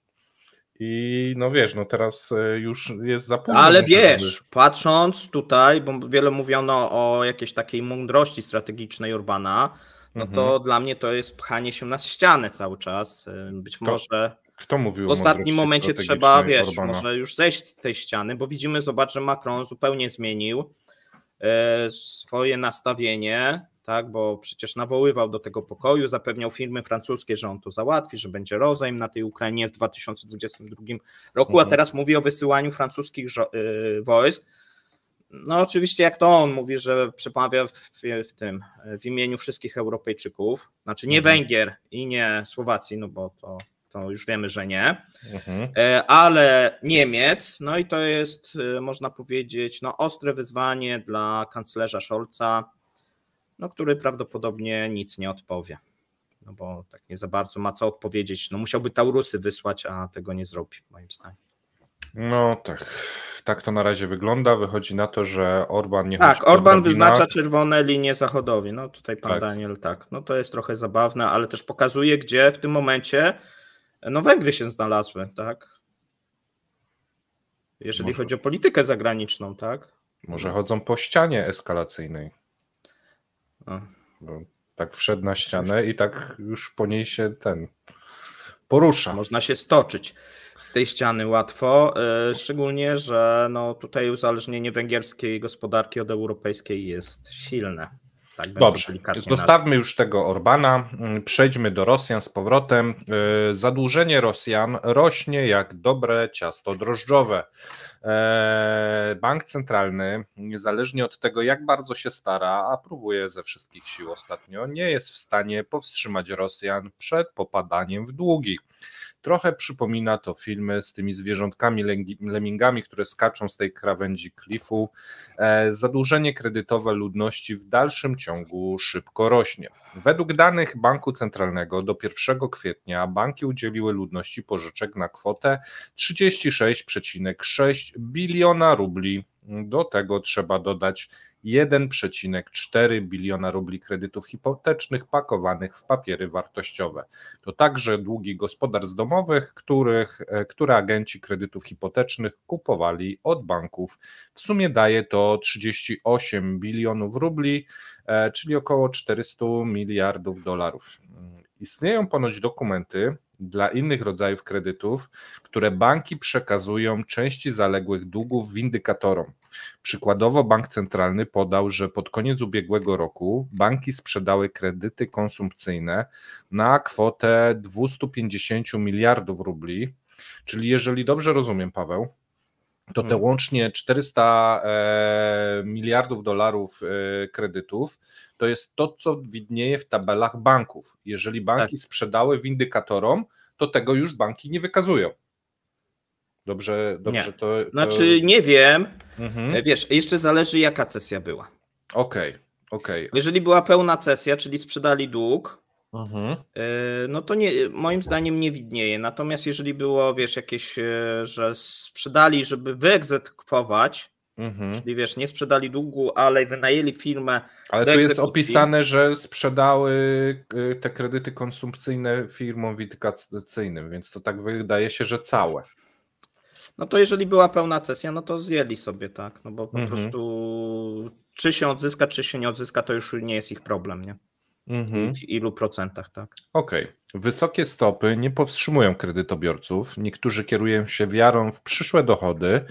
i no wiesz, no teraz już jest za późno. Ale wiesz, patrząc tutaj, bo wiele mówiono o jakiejś takiej mądrości strategicznej Orbana, no to dla mnie to jest pchanie się na ścianę cały czas. Być może kto mówił w ostatnim momencie trzeba, wiesz, Orbana? może już zejść z tej ściany, bo widzimy, zobacz, że Macron zupełnie zmienił swoje nastawienie, tak, bo przecież nawoływał do tego pokoju, zapewniał firmy francuskie, że on to załatwi, że będzie rozejm na tej Ukrainie w 2022 roku, a teraz mówi o wysyłaniu francuskich wojsk. No oczywiście jak to on mówi, że przemawia w imieniu wszystkich Europejczyków, znaczy nie Węgier i nie Słowacji, no bo to już wiemy, że nie, ale Niemiec, no i to jest, można powiedzieć, no ostre wyzwanie dla kanclerza Scholza, no który prawdopodobnie nic nie odpowie, no bo tak nie za bardzo ma co odpowiedzieć, no musiałby Taurusy wysłać, a tego nie zrobi moim zdaniem. No tak to na razie wygląda. Wychodzi na to, że Orban nie tak, Orban wyznacza czerwone linie Zachodowi. No tutaj pan Daniel, tak. No to jest trochę zabawne, ale też pokazuje, gdzie w tym momencie no Węgry się znalazły, tak? Jeżeli chodzi o politykę zagraniczną, tak? Może chodzą po ścianie eskalacyjnej. Bo tak wszedł na ścianę i tak już po niej się porusza. Można się stoczyć z tej ściany łatwo, szczególnie, że no tutaj uzależnienie węgierskiej gospodarki od europejskiej jest silne. Tak, dobrze, zostawmy już tego Orbana, przejdźmy do Rosjan z powrotem. Zadłużenie Rosjan rośnie jak dobre ciasto drożdżowe. Bank centralny, niezależnie od tego, jak bardzo się stara, a próbuje ze wszystkich sił ostatnio, nie jest w stanie powstrzymać Rosjan przed popadaniem w długi. Trochę przypomina to filmy z tymi zwierzątkami, lemmingami, które skaczą z tej krawędzi klifu. Zadłużenie kredytowe ludności w dalszym ciągu szybko rośnie. Według danych Banku Centralnego do 1 kwietnia banki udzieliły ludności pożyczek na kwotę 36,6 biliona rubli. Do tego trzeba dodać 1,4 biliona rubli kredytów hipotecznych pakowanych w papiery wartościowe. To także długi gospodarstw domowych, które agenci kredytów hipotecznych kupowali od banków. W sumie daje to 38 bilionów rubli, czyli około 400 miliardów dolarów. Istnieją ponoć dokumenty dla innych rodzajów kredytów, które banki przekazują części zaległych długów windykatorom. Przykładowo Bank Centralny podał, że pod koniec ubiegłego roku banki sprzedały kredyty konsumpcyjne na kwotę 250 miliardów rubli, czyli jeżeli dobrze rozumiem, Paweł, to te łącznie 400 miliardów dolarów kredytów to jest to, co widnieje w tabelach banków. Jeżeli banki sprzedały windykatorom, to tego już banki nie wykazują. Dobrze nie. To... Znaczy nie wiem, wiesz, jeszcze zależy jaka cesja była. Okej. Jeżeli była pełna cesja, czyli sprzedali dług, no to nie, moim zdaniem nie widnieje. Natomiast jeżeli było, wiesz, jakieś, że sprzedali, żeby wyegzekwować, czyli wiesz, nie sprzedali długu, ale wynajęli firmę. Ale tu jest opisane, że sprzedały te kredyty konsumpcyjne firmom windykacyjnym, więc to tak wydaje się, że całe. No to jeżeli była pełna cesja, no to zjęli sobie, tak, no bo po prostu czy się odzyska, czy się nie odzyska, to już nie jest ich problem, nie? W ilu procentach, tak? Okej. Wysokie stopy nie powstrzymują kredytobiorców. Niektórzy kierują się wiarą w przyszłe dochody,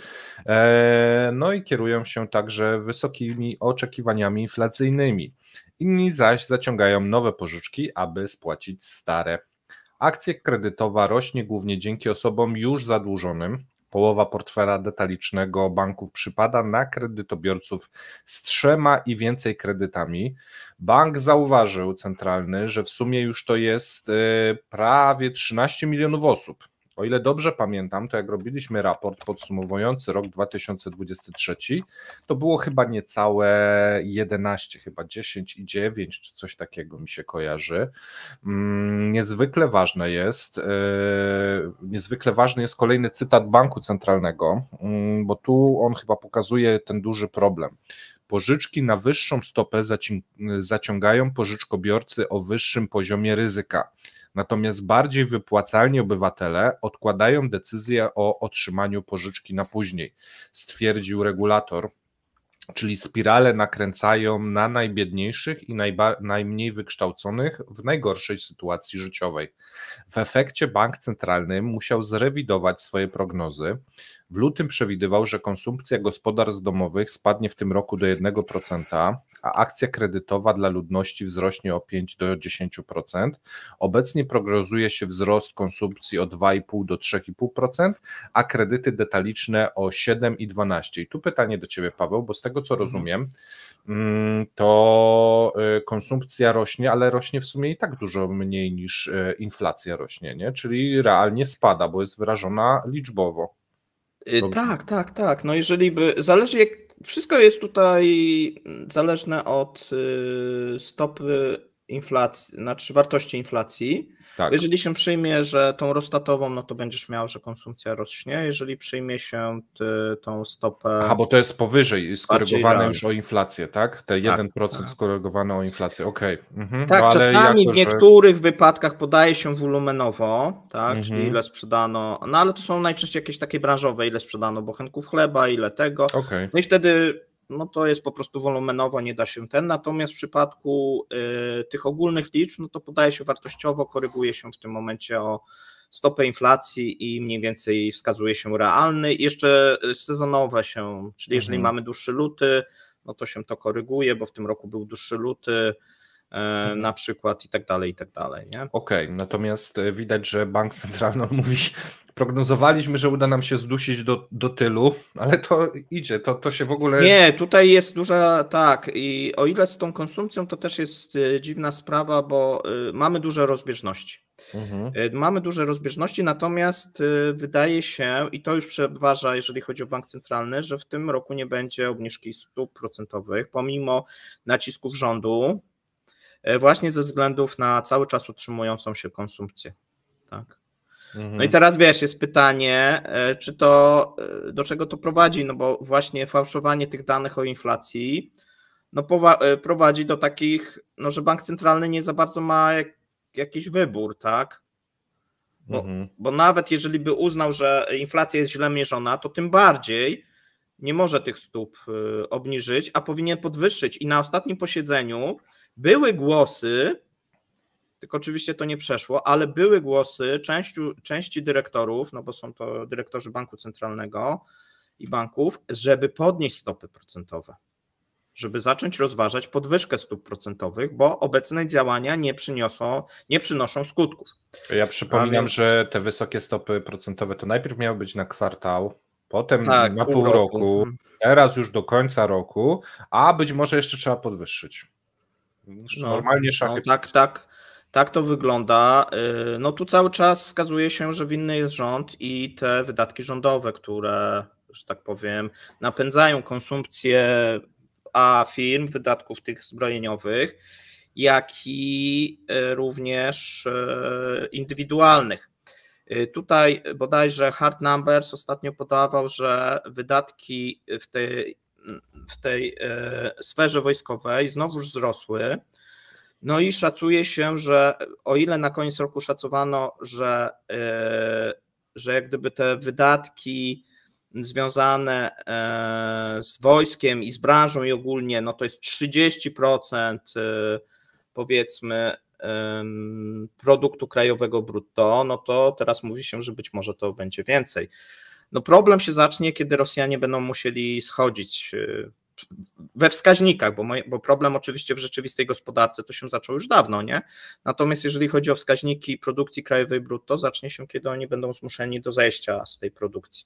no i kierują się także wysokimi oczekiwaniami inflacyjnymi. Inni zaś zaciągają nowe pożyczki, aby spłacić stare. Akcja kredytowa rośnie głównie dzięki osobom już zadłużonym. Połowa portfela detalicznego banków przypada na kredytobiorców z 3 i więcej kredytami. Bank zauważył centralny, że w sumie już to jest prawie 13 milionów osób. O ile dobrze pamiętam, to jak robiliśmy raport podsumowujący rok 2023, to było chyba niecałe 11, chyba 10,9 czy coś takiego mi się kojarzy. Niezwykle ważny jest kolejny cytat Banku Centralnego, bo tu on chyba pokazuje ten duży problem. Pożyczki na wyższą stopę zaciągają pożyczkobiorcy o wyższym poziomie ryzyka. Natomiast bardziej wypłacalni obywatele odkładają decyzję o otrzymaniu pożyczki na później, stwierdził regulator, czyli spirale nakręcają na najbiedniejszych i najmniej wykształconych w najgorszej sytuacji życiowej. W efekcie bank centralny musiał zrewidować swoje prognozy. W lutym przewidywał, że konsumpcja gospodarstw domowych spadnie w tym roku do 1%, a akcja kredytowa dla ludności wzrośnie o 5 do 10%. Obecnie prognozuje się wzrost konsumpcji o 2,5 do 3,5%, a kredyty detaliczne o 7 i 12%. I tu pytanie do Ciebie, Paweł, bo z tego co rozumiem, to konsumpcja rośnie, ale rośnie w sumie i tak dużo mniej niż inflacja rośnie, nie? Czyli realnie spada, bo jest wyrażona liczbowo. Dobrze. Tak. No jeżeli by, zależy jak, wszystko jest tutaj zależne od stopy inflacji, znaczy wartości inflacji. Tak. Jeżeli się przyjmie, że tą rostatową, no to będziesz miał, że konsumpcja rośnie. Jeżeli przyjmie się tą stopę... Aha, bo to jest powyżej, skorygowane już realnie. o inflację, tak? Te 1% skorygowane o inflację, okej. Tak, no, ale czasami jako, w niektórych wypadkach podaje się wolumenowo, tak, czyli ile sprzedano, no ale to są najczęściej jakieś takie branżowe, ile sprzedano bochenków chleba, ile tego, no i wtedy no to jest po prostu wolumenowo, nie da się natomiast w przypadku tych ogólnych liczb, no to podaje się wartościowo, koryguje się w tym momencie o stopę inflacji i mniej więcej wskazuje się realny, i jeszcze sezonowe się, czyli jeżeli mamy dłuższy luty, no to się to koryguje, bo w tym roku był dłuższy luty, na przykład i tak dalej, nie? Okej, natomiast widać, że bank centralny mówi, prognozowaliśmy, że uda nam się zdusić do tylu, ale to idzie, to się w ogóle... Nie, tutaj jest duża, tak, i o ile z tą konsumpcją to też jest dziwna sprawa, bo mamy duże rozbieżności. Mamy duże rozbieżności, natomiast wydaje się, i to już przeważa, jeżeli chodzi o bank centralny, że w tym roku nie będzie obniżki stóp procentowych, pomimo nacisków rządu, właśnie ze względów na cały czas utrzymującą się konsumpcję. Tak. No i teraz wiesz, jest pytanie, czy to, do czego to prowadzi, no bo właśnie fałszowanie tych danych o inflacji no prowadzi do takich, no że bank centralny nie za bardzo ma jakiś wybór, tak? Bo nawet jeżeli by uznał, że inflacja jest źle mierzona, to tym bardziej nie może tych stóp obniżyć, a powinien podwyższyć. I na ostatnim posiedzeniu były głosy, tylko oczywiście to nie przeszło, ale były głosy części dyrektorów, no bo są to dyrektorzy Banku Centralnego i banków, żeby podnieść stopy procentowe, żeby zacząć rozważać podwyżkę stóp procentowych, bo obecne działania nie przynoszą skutków. Ja przypominam, że te wysokie stopy procentowe to najpierw miały być na kwartał, potem tak, na pół roku, teraz już do końca roku, a być może jeszcze trzeba podwyższyć. Normalnie szachy. Tak to wygląda. No tu cały czas wskazuje się, że winny jest rząd i te wydatki rządowe, które, że tak powiem, napędzają konsumpcję firm, wydatków tych zbrojeniowych, jak i również indywidualnych. Tutaj bodajże Hard Numbers ostatnio podawał, że wydatki w tej sferze wojskowej znowuż wzrosły. No i szacuje się, że o ile na koniec roku szacowano, że że jak gdyby te wydatki związane z wojskiem i z branżą i ogólnie, no to jest 30% powiedzmy produktu krajowego brutto, no to teraz mówi się, że być może to będzie więcej. No problem się zacznie, kiedy Rosjanie będą musieli schodzić we wskaźnikach, bo problem oczywiście w rzeczywistej gospodarce to się zaczął już dawno, nie? Natomiast jeżeli chodzi o wskaźniki produkcji krajowej brutto, zacznie się, kiedy oni będą zmuszeni do zejścia z tej produkcji.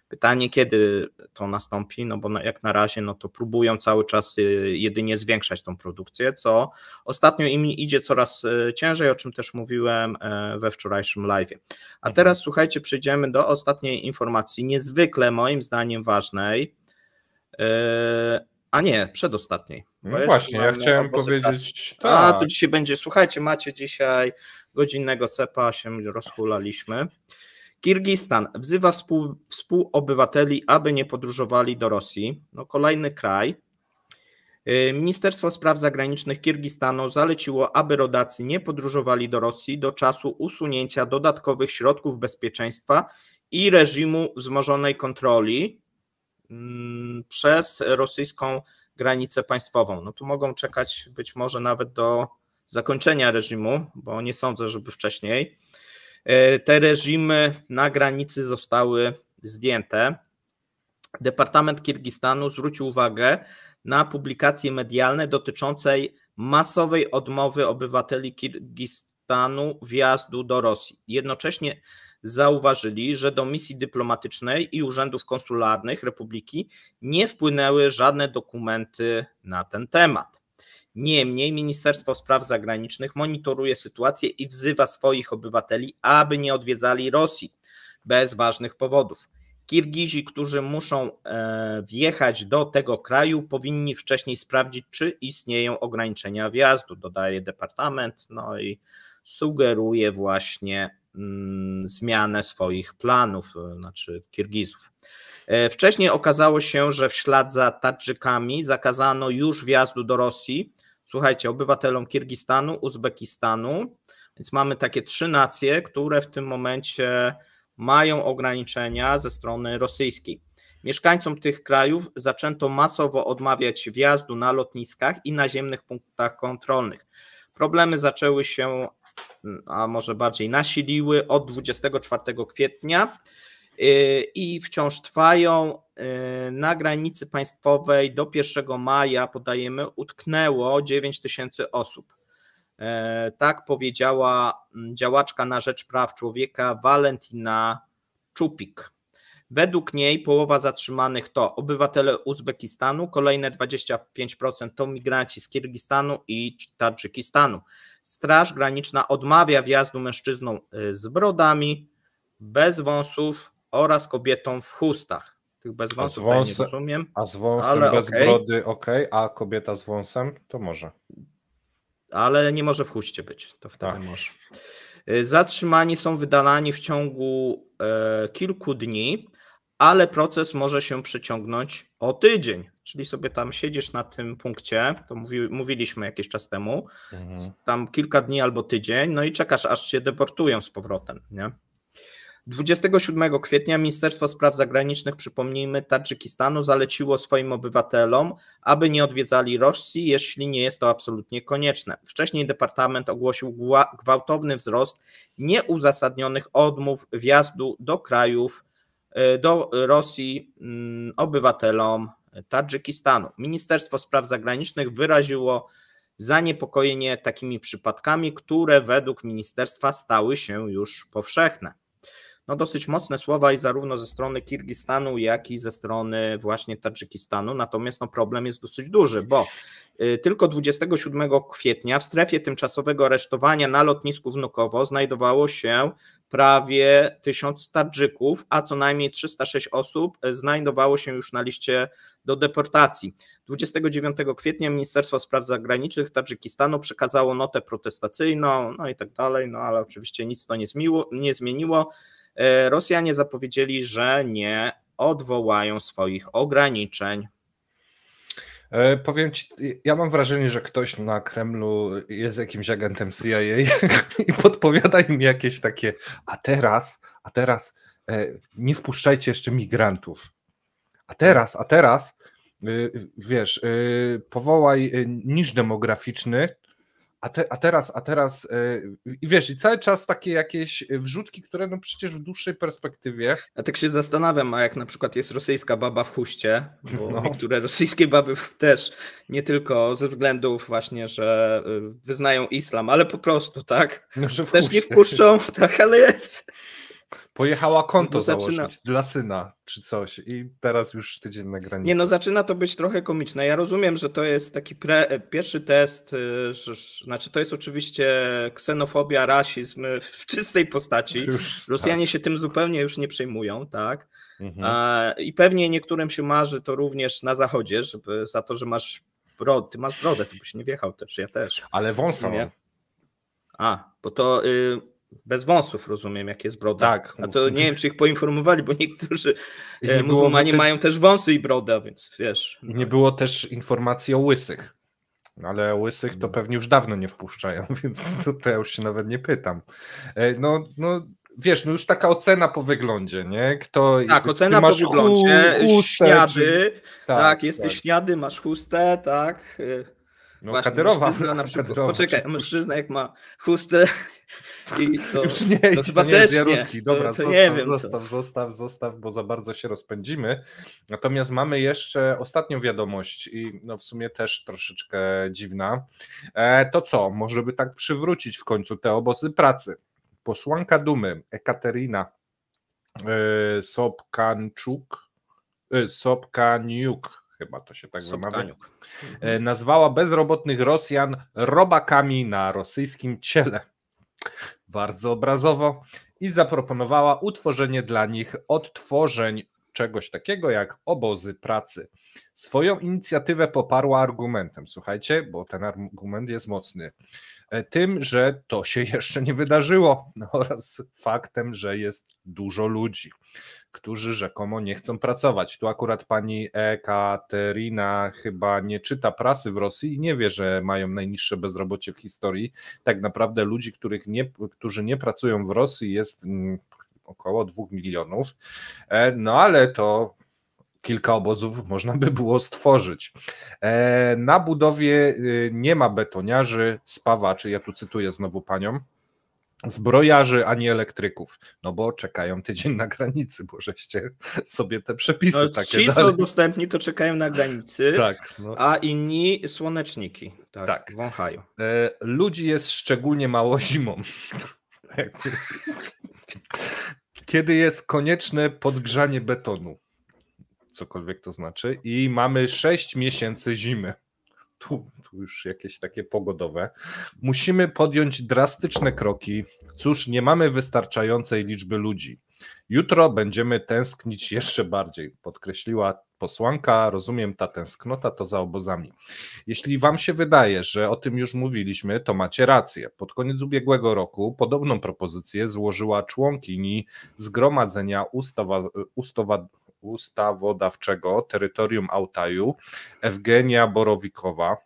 Pytanie, kiedy to nastąpi, no bo jak na razie no to próbują cały czas jedynie zwiększać tą produkcję, co ostatnio im idzie coraz ciężej, o czym też mówiłem we wczorajszym live'ie. A teraz słuchajcie, przejdziemy do ostatniej informacji, niezwykle moim zdaniem ważnej, a nie, przedostatniej. No właśnie, ja chciałem powiedzieć... Tak. A, to dzisiaj będzie, słuchajcie, macie dzisiaj godzinnego cepa, się rozhulaliśmy. Kirgistan wzywa współobywateli, aby nie podróżowali do Rosji. No, kolejny kraj. Ministerstwo Spraw Zagranicznych Kirgistanu zaleciło, aby rodacy nie podróżowali do Rosji do czasu usunięcia dodatkowych środków bezpieczeństwa i reżimu wzmożonej kontroli przez rosyjską granicę państwową. No tu mogą czekać być może nawet do zakończenia reżimu, bo nie sądzę, żeby wcześniej. Te reżimy na granicy zostały zdjęte. Departament Kirgistanu zwrócił uwagę na publikacje medialne dotyczącej masowej odmowy obywateli Kirgistanu wjazdu do Rosji. Jednocześnie zauważyli, że do misji dyplomatycznej i urzędów konsularnych Republiki nie wpłynęły żadne dokumenty na ten temat. Niemniej Ministerstwo Spraw Zagranicznych monitoruje sytuację i wzywa swoich obywateli, aby nie odwiedzali Rosji bez ważnych powodów. Kirgizi, którzy muszą wjechać do tego kraju, powinni wcześniej sprawdzić, czy istnieją ograniczenia wjazdu, dodaje departament, no i sugeruje właśnie zmianę swoich planów, znaczy Kirgizów. Wcześniej okazało się, że w ślad za Tadżykami zakazano już wjazdu do Rosji, słuchajcie, obywatelom Kirgistanu, Uzbekistanu, więc mamy takie 3 nacje, które w tym momencie mają ograniczenia ze strony rosyjskiej. Mieszkańcom tych krajów zaczęto masowo odmawiać wjazdu na lotniskach i naziemnych punktach kontrolnych. Problemy zaczęły się, a może bardziej nasiliły od 24 kwietnia i wciąż trwają. Na granicy państwowej do 1 maja, podajemy, utknęło 9 000 osób. Tak powiedziała działaczka na rzecz praw człowieka Walentina Czupik. Według niej połowa zatrzymanych to obywatele Uzbekistanu, kolejne 25% to migranci z Kirgistanu i Tadżykistanu. Straż Graniczna odmawia wjazdu mężczyznom z brodami, bez wąsów oraz kobietom w chustach. Tych bez wąsów nie rozumiem. A z wąsem ale bez brody a kobieta z wąsem to może. Ale nie może w chuście być, to wtedy może. Zatrzymani są wydalani w ciągu kilku dni, ale proces może się przeciągnąć o tydzień. Czyli sobie tam siedzisz na tym punkcie, to mówiliśmy jakiś czas temu, tam kilka dni albo tydzień, no i czekasz, aż cię deportują z powrotem, nie? 27 kwietnia Ministerstwo Spraw Zagranicznych, przypomnijmy, Tadżykistanu zaleciło swoim obywatelom, aby nie odwiedzali Rosji, jeśli nie jest to absolutnie konieczne. Wcześniej departament ogłosił gwałtowny wzrost nieuzasadnionych odmów wjazdu do krajów, do Rosji obywatelom Tadżykistanu. Ministerstwo Spraw Zagranicznych wyraziło zaniepokojenie takimi przypadkami, które według ministerstwa stały się już powszechne. No dosyć mocne słowa i zarówno ze strony Kirgistanu, jak i ze strony właśnie Tadżykistanu, natomiast no problem jest dosyć duży, bo tylko 27 kwietnia w strefie tymczasowego aresztowania na lotnisku Wnukowo znajdowało się prawie 1000 Tadżyków, a co najmniej 306 osób znajdowało się już na liście do deportacji. 29 kwietnia Ministerstwo Spraw Zagranicznych Tadżykistanu przekazało notę protestacyjną, no i tak dalej, no ale oczywiście nic to nie zmieniło. Rosjanie zapowiedzieli, że nie odwołają swoich ograniczeń. Powiem ci, ja mam wrażenie, że ktoś na Kremlu jest jakimś agentem CIA i podpowiada im jakieś takie, a teraz nie wpuszczajcie jeszcze migrantów. A teraz wiesz, powołaj niż demograficzny, a teraz i wiesz, i cały czas takie jakieś wrzutki, które no przecież w dłuższej perspektywie. Ja tak się zastanawiam, a jak na przykład jest rosyjska baba w chuście, bo No. niektóre rosyjskie baby też nie tylko ze względów właśnie, że wyznają islam, ale po prostu, tak? No, że Też nie wpuszczą, tak, ale pojechała konto No zaczyna- założyć dla syna czy coś i teraz już tydzień na granicy. Nie, no zaczyna to być trochę komiczne. Ja rozumiem, że to jest taki pierwszy test, znaczy to jest oczywiście ksenofobia, rasizm w czystej postaci. Już, Rosjanie się tym zupełnie już nie przejmują, tak? Mhm. I pewnie niektórym się marzy to również na zachodzie, żeby za to, że masz brodę, ty masz brodę, to byś nie wjechał też, ja też. Ale wąsa Nie? mam. Bo to bez wąsów rozumiem, jak jest broda. Tak. A to nie wiem, czy ich poinformowali, bo niektórzy Nie było muzułmanie mają też wąsy i brodę, więc wiesz. I nie było też informacji o łysych. Ale łysych to pewnie już dawno nie wpuszczają, więc to ja już się nawet nie pytam. No wiesz, no już taka ocena po wyglądzie, nie? Tak, ocena po wyglądzie, śniady, tak, jesteś śniady, masz chustę, tak. No właśnie, Kadyrowa. Mężczyzna na przykład, Kadyrowa, poczekaj, mężczyzna jak ma chustę i to już nie, to chyba nie jest też Jaruski. Dobra, to nie wiem, zostaw, bo za bardzo się rozpędzimy. Natomiast mamy jeszcze ostatnią wiadomość i no w sumie też troszeczkę dziwna. To co, może by tak przywrócić w końcu te obozy pracy. Posłanka Dumy Ekaterina Sobkaniuk, chyba to się tak wymawia, nazwała bezrobotnych Rosjan robakami na rosyjskim ciele. Bardzo obrazowo i zaproponowała utworzenie dla nich odtworzeń czegoś takiego jak obozy pracy. Swoją inicjatywę poparła argumentem, słuchajcie, bo ten argument jest mocny, tym, że to się jeszcze nie wydarzyło oraz faktem, że jest dużo ludzi, którzy rzekomo nie chcą pracować. Tu akurat pani Ekaterina chyba nie czyta prasy w Rosji i nie wie, że mają najniższe bezrobocie w historii. Tak naprawdę ludzi, którzy nie pracują w Rosji jest około 2 milionów, no ale to kilka obozów można by było stworzyć. Na budowie nie ma betoniarzy, spawaczy, ja tu cytuję znowu panią, zbrojarzy ani elektryków, no bo czekają tydzień na granicy, bo żeście sobie te przepisy takie ci dali. są dostępni, to czekają na granicy, tak, a inni słoneczniki tak. wąchają. Ludzi jest szczególnie mało zimą. Kiedy jest konieczne podgrzanie betonu, cokolwiek to znaczy, i mamy 6 miesięcy zimy. Tu już jakieś takie pogodowe. Musimy podjąć drastyczne kroki. Cóż, nie mamy wystarczającej liczby ludzi. Jutro będziemy tęsknić jeszcze bardziej, podkreśliła posłanka. Rozumiem, ta tęsknota to za obozami. Jeśli wam się wydaje, że o tym już mówiliśmy, to macie rację. Pod koniec ubiegłego roku podobną propozycję złożyła członkini Zgromadzenia Ustawodawczego Terytorium Altaju Ewgenia Borowikowa,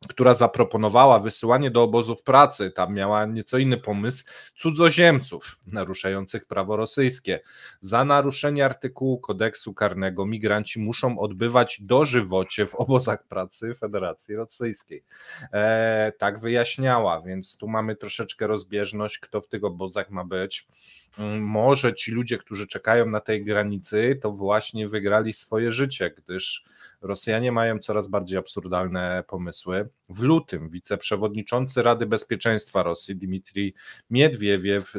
która zaproponowała wysyłanie do obozów pracy, tam miała nieco inny pomysł, cudzoziemców naruszających prawo rosyjskie. Za naruszenie artykułu kodeksu karnego migranci muszą odbywać dożywocie w obozach pracy Federacji Rosyjskiej. Tak wyjaśniała, więc tu mamy troszeczkę rozbieżność, kto w tych obozach ma być. Może ci ludzie, którzy czekają na tej granicy, to właśnie wygrali swoje życie, gdyż Rosjanie mają coraz bardziej absurdalne pomysły. W lutym wiceprzewodniczący Rady Bezpieczeństwa Rosji Dmitrij Miedwiediew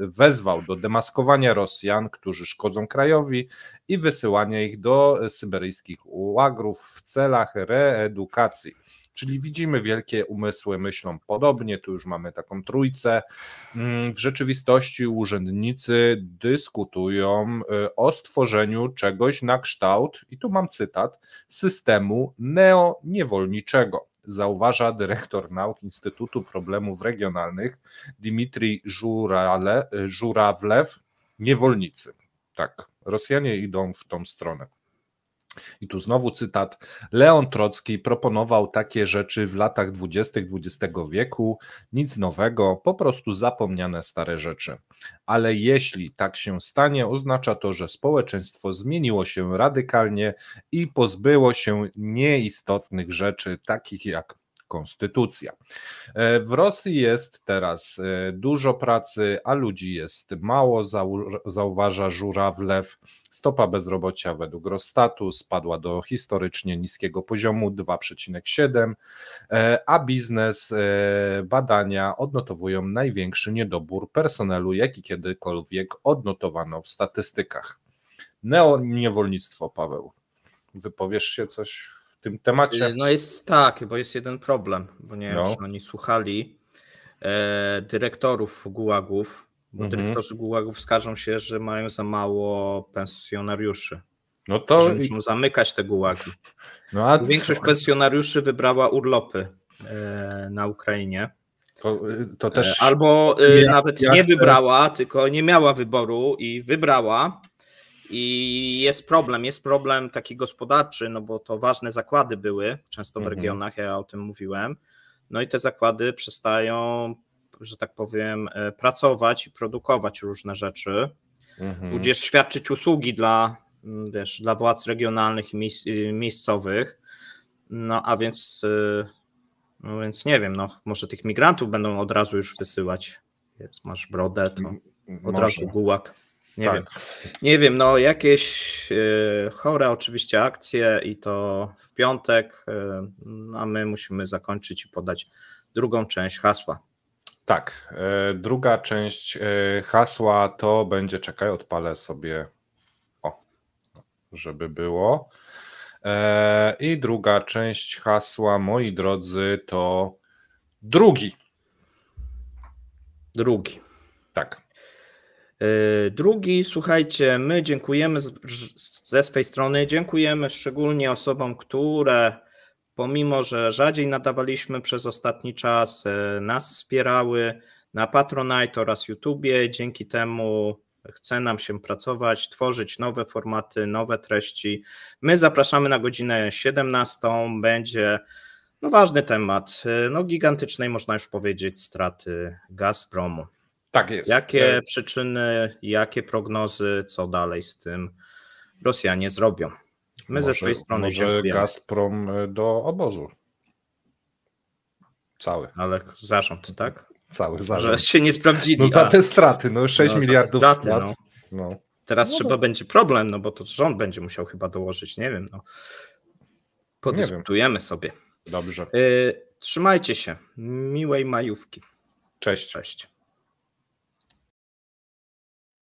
wezwał do demaskowania Rosjan, którzy szkodzą krajowi, i wysyłania ich do syberyjskich łagrów w celach reedukacji. Czyli widzimy, wielkie umysły myślą podobnie, tu już mamy taką trójcę. W rzeczywistości urzędnicy dyskutują o stworzeniu czegoś na kształt, i tu mam cytat, systemu neoniewolniczego. Zauważa dyrektor nauk Instytutu Problemów Regionalnych Dmitrij Żurawlew. Niewolnicy. Tak, Rosjanie idą w tą stronę. I tu znowu cytat. Leon Trocki proponował takie rzeczy w latach 20. XX wieku, nic nowego, po prostu zapomniane stare rzeczy. Ale jeśli tak się stanie, oznacza to, że społeczeństwo zmieniło się radykalnie i pozbyło się nieistotnych rzeczy, takich jak konstytucja. W Rosji jest teraz dużo pracy, a ludzi jest mało, zauważa Żurawlew. Stopa bezrobocia według Rossstatu spadła do historycznie niskiego poziomu 2,7, a biznes badania odnotowują największy niedobór personelu, jaki kiedykolwiek odnotowano w statystykach. Neoniewolnictwo, Paweł. Wypowiesz się coś w tym temacie? No jest tak, bo jest jeden problem, bo nie wiem, czy oni słuchali dyrektorów gułagów, bo dyrektorzy gułagów skarżą się, że mają za mało pensjonariuszy, no to że muszą zamykać te gułagi. Większość pensjonariuszy wybrała urlopy na Ukrainie. To też albo nawet nie wybrała, tylko nie miała wyboru i wybrała. I jest problem taki gospodarczy, no bo to ważne zakłady były często w regionach, ja o tym mówiłem, no i te zakłady przestają, że tak powiem, pracować i produkować różne rzeczy, tudzież świadczyć usługi dla władz regionalnych i miejscowych, no a więc nie wiem, no może tych migrantów będą od razu już wysyłać, masz brodę, to od razu gułag. Nie wiem, no jakieś chore oczywiście akcje i to w piątek, a my musimy zakończyć i podać drugą część hasła. Tak, druga część hasła to będzie, czekaj, odpalę sobie, żeby było. I druga część hasła, moi drodzy, to drugi. Tak. Drugi, słuchajcie, my dziękujemy ze swej strony, dziękujemy szczególnie osobom, które pomimo, że rzadziej nadawaliśmy przez ostatni czas, nas wspierały na Patronite oraz YouTubie. Dzięki temu chce nam się pracować, tworzyć nowe formaty, nowe treści. My zapraszamy na godzinę 17, będzie ważny temat, gigantycznej można już powiedzieć straty Gazpromu. Tak jest. Jakie przyczyny, jakie prognozy, co dalej z tym Rosjanie zrobią? My ze swojej strony dziękujemy. Gazprom do obozu. Cały. Ale zarząd, tak? Cały zarząd. Że się nie sprawdzili. No za te straty, 6 miliardów strat. Teraz trzeba będzie problem, bo to rząd będzie musiał chyba dołożyć, nie wiem. Podyskutujemy sobie. Dobrze. Trzymajcie się. Miłej majówki. Cześć. Cześć.